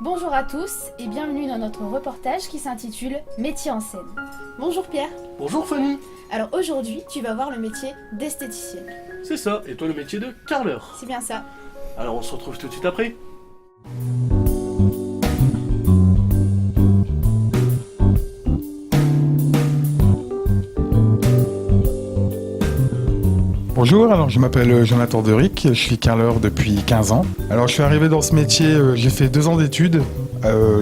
Bonjour à tous et bienvenue dans notre reportage qui s'intitule Métier en scène. Bonjour Pierre. Bonjour Fanny. Alors aujourd'hui, tu vas voir le métier d'esthéticienne. C'est ça, et toi le métier de carreleur. C'est bien ça. Alors on se retrouve tout de suite après. Bonjour, alors je m'appelle Jonathan Deric, je suis carreleur depuis 15 ans. Alors je suis arrivé dans ce métier, j'ai fait 2 ans d'études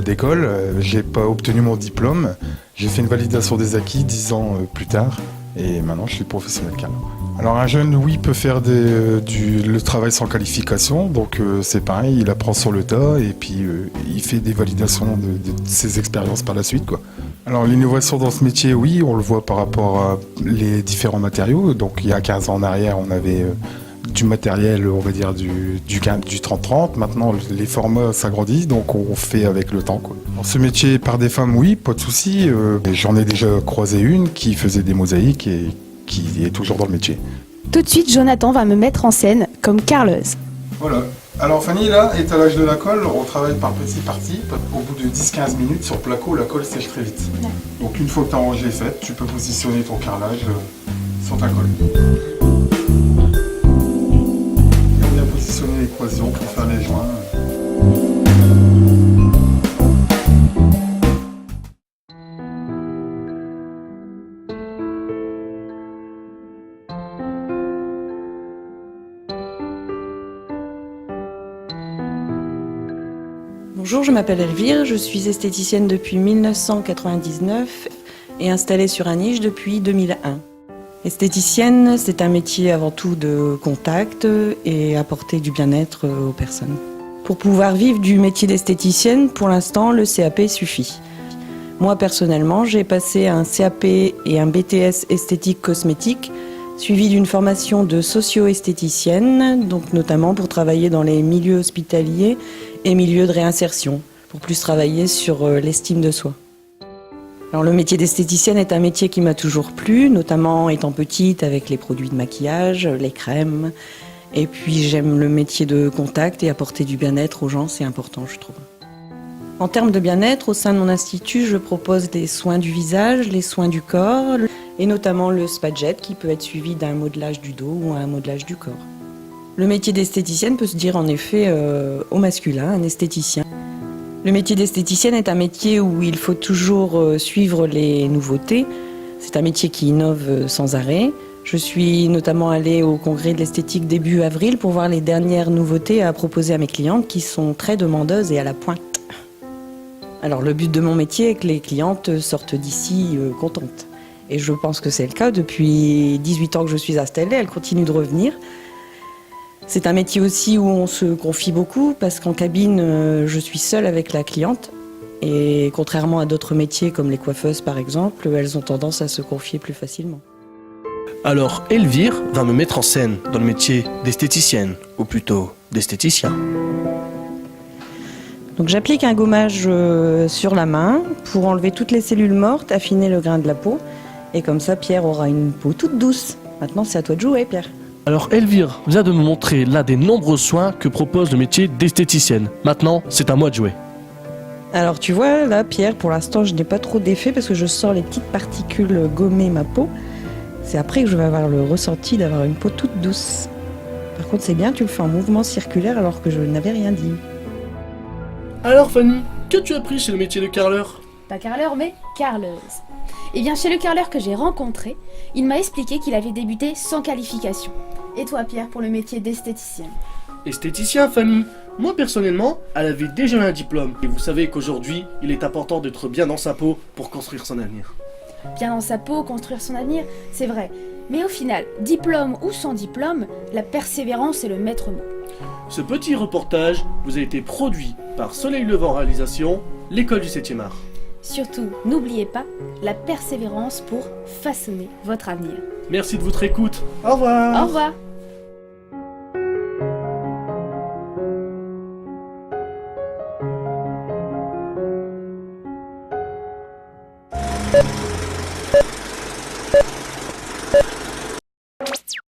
d'école, j'ai pas obtenu mon diplôme, j'ai fait une validation des acquis 10 ans plus tard et maintenant je suis professionnel carreleur. Alors un jeune, oui, peut faire le travail sans qualification, donc c'est pareil, il apprend sur le tas et puis il fait des validations de ses expériences par la suite, quoi. Alors l'innovation dans ce métier, oui, on le voit par rapport à les différents matériaux. Donc il y a 15 ans en arrière, on avait du matériel, on va dire du 30-30. Maintenant, les formats s'agrandissent, donc on fait avec le temps, quoi. Alors, ce métier par des femmes, oui, pas de souci. J'en ai déjà croisé une qui faisait des mosaïques et qui est toujours dans le métier. Tout de suite, Jonathan va me mettre en scène comme carreleuse. Voilà. Alors Fanny, là, étalage de la colle, on travaille par petits parties. Au bout de 10-15 minutes, sur placo, la colle sèche très vite. Ouais. Donc une fois que ta rangée est faite, tu peux positionner ton carrelage sur ta colle. Et on vient positionner les croisillons pour faire les joints. Bonjour, je m'appelle Elvire, je suis esthéticienne depuis 1999 et installée sur un niche depuis 2001. Esthéticienne, c'est un métier avant tout de contact et apporter du bien-être aux personnes. Pour pouvoir vivre du métier d'esthéticienne, pour l'instant, le CAP suffit. Moi, personnellement, j'ai passé un CAP et un BTS esthétique cosmétique, suivi d'une formation de socio-esthéticienne, donc notamment pour travailler dans les milieux hospitaliers et milieux de réinsertion, pour plus travailler sur l'estime de soi. Alors, le métier d'esthéticienne est un métier qui m'a toujours plu, notamment étant petite avec les produits de maquillage, les crèmes. Et puis j'aime le métier de contact et apporter du bien-être aux gens, c'est important, je trouve. En termes de bien-être, au sein de mon institut, je propose des soins du visage, les soins du corps, et notamment le spa jet qui peut être suivi d'un modelage du dos ou un modelage du corps. Le métier d'esthéticienne peut se dire en effet au masculin, un esthéticien. Le métier d'esthéticienne est un métier où il faut toujours suivre les nouveautés. C'est un métier qui innove sans arrêt. Je suis notamment allée au congrès de l'esthétique début avril pour voir les dernières nouveautés à proposer à mes clientes qui sont très demandeuses et à la pointe. Alors le but de mon métier est que les clientes sortent d'ici contentes. Et je pense que c'est le cas. Depuis 18 ans que je suis installée, elles continuent de revenir. C'est un métier aussi où on se confie beaucoup parce qu'en cabine, je suis seule avec la cliente. Et contrairement à d'autres métiers comme les coiffeuses par exemple, elles ont tendance à se confier plus facilement. Alors Elvire va me mettre en scène dans le métier d'esthéticienne, ou plutôt d'esthéticien. Donc j'applique un gommage sur la main pour enlever toutes les cellules mortes, affiner le grain de la peau. Et comme ça, Pierre aura une peau toute douce. Maintenant, c'est à toi de jouer, Pierre. Alors Elvire vient de me montrer l'un des nombreux soins que propose le métier d'esthéticienne. Maintenant, c'est à moi de jouer. Alors tu vois, là, Pierre, pour l'instant, je n'ai pas trop d'effet parce que je sors les petites particules gommer ma peau. C'est après que je vais avoir le ressenti d'avoir une peau toute douce. Par contre, c'est bien, tu le fais en mouvement circulaire alors que je n'avais rien dit. Alors Fanny, qu'as-tu appris chez le métier de carreleur? Pas carreleur, mais carreleuse. Et bien, chez le carreleur que j'ai rencontré, il m'a expliqué qu'il avait débuté sans qualification. Et toi, Pierre, pour le métier d'esthéticienne? Esthéticien, Fanny. Moi, personnellement, elle avait déjà un diplôme. Et vous savez qu'aujourd'hui, il est important d'être bien dans sa peau pour construire son avenir. Bien dans sa peau, construire son avenir, c'est vrai. Mais au final, diplôme ou sans diplôme, la persévérance est le maître mot. Ce petit reportage vous a été produit par Soleil Levant Réalisation, l'école du 7e art. Surtout, n'oubliez pas la persévérance pour façonner votre avenir. Merci de votre écoute. Au revoir. Au revoir.